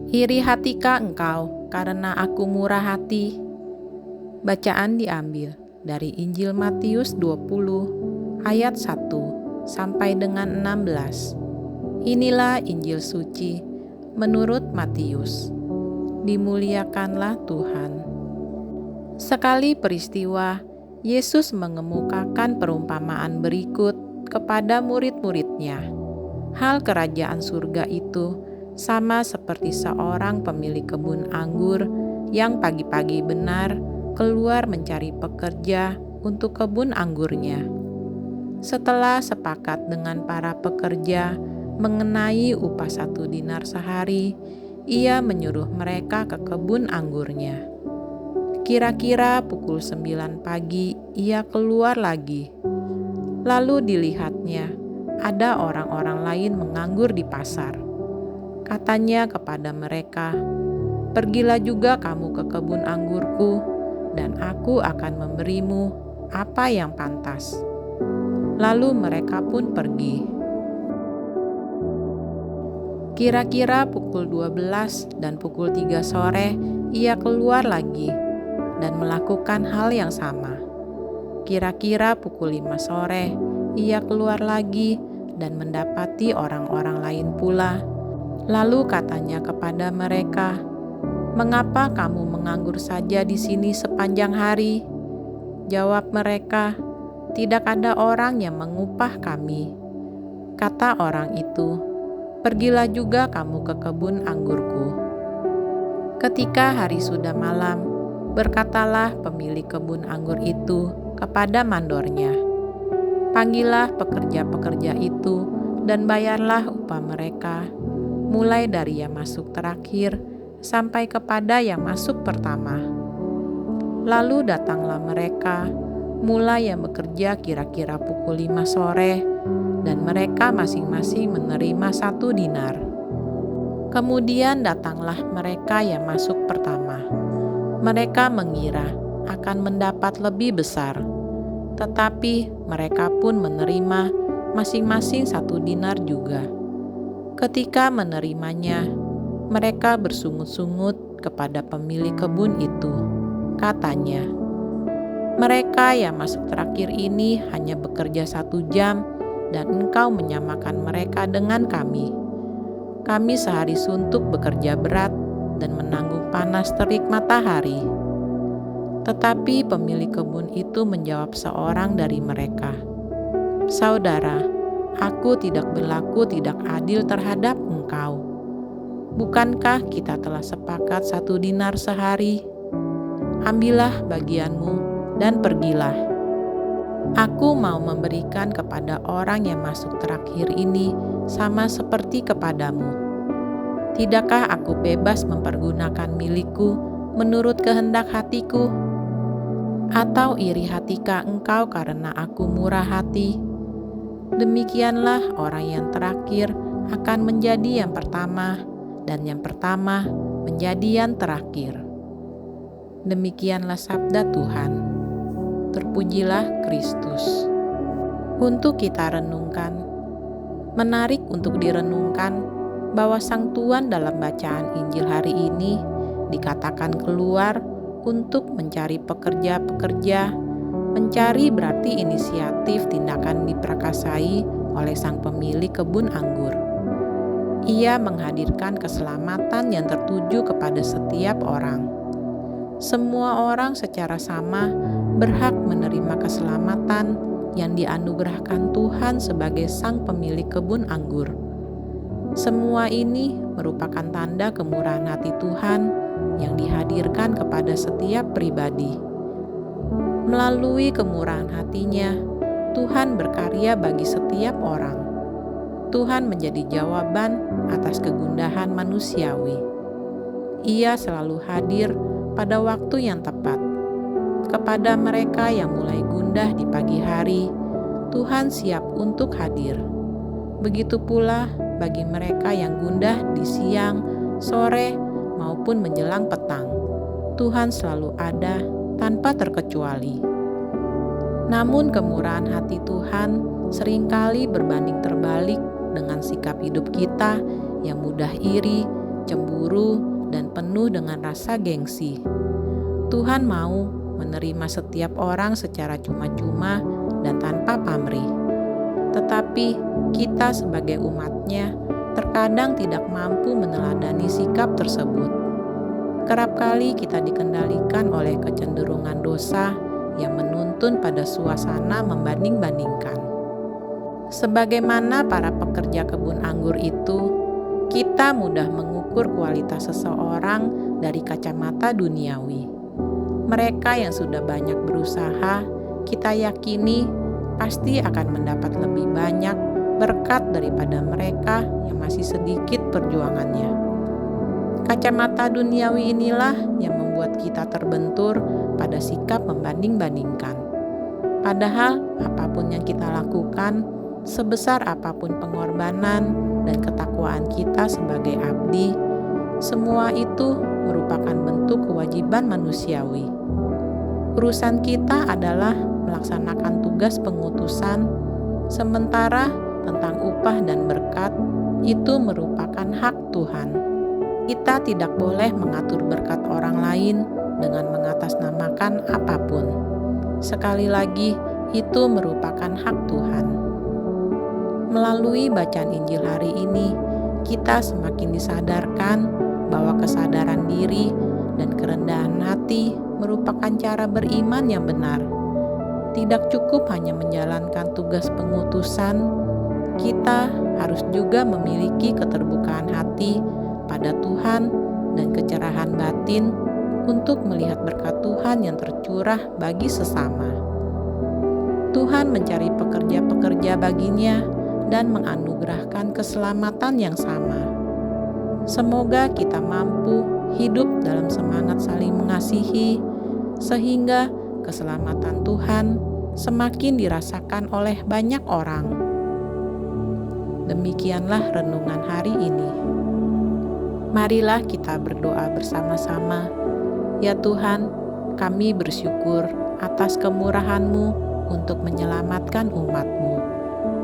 Iri hatikah engkau karena aku murah hati? Bacaan diambil dari Injil Matius 20 ayat 1 sampai dengan 16. Inilah Injil suci menurut Matius. Dimuliakanlah Tuhan. Sekali peristiwa, Yesus mengemukakan perumpamaan berikut kepada murid-muridnya. Hal kerajaan surga itu sama seperti seorang pemilik kebun anggur yang pagi-pagi benar keluar mencari pekerja untuk kebun anggurnya. Setelah sepakat dengan para pekerja mengenai upah 1 dinar sehari, ia menyuruh mereka ke kebun anggurnya. Kira-kira pukul 9 pagi ia keluar lagi. Lalu dilihatnya ada orang-orang lain menganggur di pasar. Katanya kepada mereka, "Pergilah juga kamu ke kebun anggurku, dan aku akan memberimu apa yang pantas." Lalu mereka pun pergi. Kira-kira pukul 12 dan pukul 3 sore ia keluar lagi dan melakukan hal yang sama. Kira-kira pukul 5 sore ia keluar lagi dan mendapati orang-orang lain pula. Lalu katanya kepada mereka, "Mengapa kamu menganggur saja di sini sepanjang hari?" Jawab mereka, "Tidak ada orang yang mengupah kami." Kata orang itu, "Pergilah juga kamu ke kebun anggurku." Ketika hari sudah malam, berkatalah pemilik kebun anggur itu kepada mandornya, "Panggillah pekerja-pekerja itu dan bayarlah upah mereka, mulai dari yang masuk terakhir sampai kepada yang masuk pertama." Lalu datanglah mereka, mulai yang bekerja kira-kira pukul 5 sore, dan mereka masing-masing menerima 1 dinar. Kemudian datanglah mereka yang masuk pertama. Mereka mengira akan mendapat lebih besar, tetapi mereka pun menerima masing-masing 1 dinar juga. Ketika menerimanya, mereka bersungut-sungut kepada pemilik kebun itu. Katanya, "Mereka yang masuk terakhir ini hanya bekerja 1 jam, dan engkau menyamakan mereka dengan kami. Kami sehari suntuk bekerja berat dan menanggung panas terik matahari." Tetapi pemilik kebun itu menjawab seorang dari mereka, "Saudara, aku tidak berlaku tidak adil terhadap engkau. Bukankah kita telah sepakat 1 dinar sehari? Ambillah bagianmu dan pergilah. Aku mau memberikan kepada orang yang masuk terakhir ini sama seperti kepadamu. Tidakkah aku bebas mempergunakan milikku menurut kehendak hatiku? Atau iri hatikah engkau karena aku murah hati?" Demikianlah orang yang terakhir akan menjadi yang pertama, dan yang pertama menjadi yang terakhir. Demikianlah sabda Tuhan. Terpujilah Kristus. Untuk kita renungkan, menarik untuk direnungkan bahwa Sang Tuhan dalam bacaan Injil hari ini dikatakan keluar untuk mencari pekerja-pekerja. Mencari berarti inisiatif tindakan diprakasai oleh sang pemilik kebun anggur. Ia menghadirkan keselamatan yang tertuju kepada setiap orang. Semua orang secara sama berhak menerima keselamatan yang dianugerahkan Tuhan sebagai sang pemilik kebun anggur. Semua ini merupakan tanda kemurahan hati Tuhan yang dihadirkan kepada setiap pribadi. Melalui kemurahan hatinya, Tuhan berkarya bagi setiap orang. Tuhan menjadi jawaban atas kegundahan manusiawi. Ia selalu hadir pada waktu yang tepat. Kepada mereka yang mulai gundah di pagi hari, Tuhan siap untuk hadir. Begitu pula bagi mereka yang gundah di siang, sore, maupun menjelang petang. Tuhan selalu ada tanpa terkecuali. Namun kemurahan hati Tuhan seringkali berbanding terbalik dengan sikap hidup kita yang mudah iri, cemburu, dan penuh dengan rasa gengsi. Tuhan mau menerima setiap orang secara cuma-cuma dan tanpa pamrih. Tetapi kita sebagai umat-Nya terkadang tidak mampu meneladani sikap tersebut. Kerap kali kita dikendalikan oleh kecenderungan dosa yang menuntun pada suasana membanding-bandingkan. Sebagaimana para pekerja kebun anggur itu, kita mudah mengukur kualitas seseorang dari kacamata duniawi. Mereka yang sudah banyak berusaha, kita yakini pasti akan mendapat lebih banyak berkat daripada mereka yang masih sedikit perjuangannya. Kacamata duniawi inilah yang membuat kita terbentur pada sikap membanding-bandingkan. Padahal apapun yang kita lakukan, sebesar apapun pengorbanan dan ketakwaan kita sebagai abdi, semua itu merupakan bentuk kewajiban manusiawi. Urusan kita adalah melaksanakan tugas pengutusan, sementara tentang upah dan berkat itu merupakan hak Tuhan. Kita tidak boleh mengatur berkat orang lain dengan mengatasnamakan apapun. Sekali lagi, itu merupakan hak Tuhan. Melalui bacaan Injil hari ini, kita semakin disadarkan bahwa kesadaran diri dan kerendahan hati merupakan cara beriman yang benar. Tidak cukup hanya menjalankan tugas pengutusan, kita harus juga memiliki keterbukaan hati pada Tuhan dan kecerahan batin untuk melihat berkat Tuhan yang tercurah bagi sesama. Tuhan mencari pekerja-pekerja baginya dan menganugerahkan keselamatan yang sama. Semoga kita mampu hidup dalam semangat saling mengasihi, sehingga keselamatan Tuhan semakin dirasakan oleh banyak orang. Demikianlah renungan hari ini. Marilah kita berdoa bersama-sama. Ya Tuhan, kami bersyukur atas kemurahan-Mu untuk menyelamatkan umat-Mu.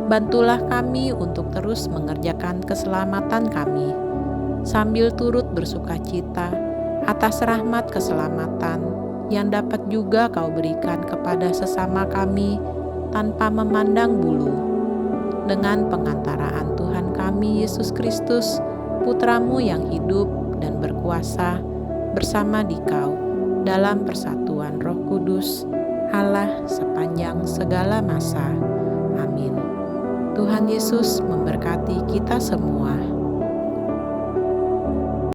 Bantulah kami untuk terus mengerjakan keselamatan kami, sambil turut bersukacita atas rahmat keselamatan yang dapat juga Kau berikan kepada sesama kami tanpa memandang bulu. Dengan pengantaraan Tuhan kami Yesus Kristus, Putra-Mu yang hidup dan berkuasa bersama Dikau dalam persatuan Roh Kudus, Allah sepanjang segala masa. Amin. Tuhan Yesus memberkati kita semua.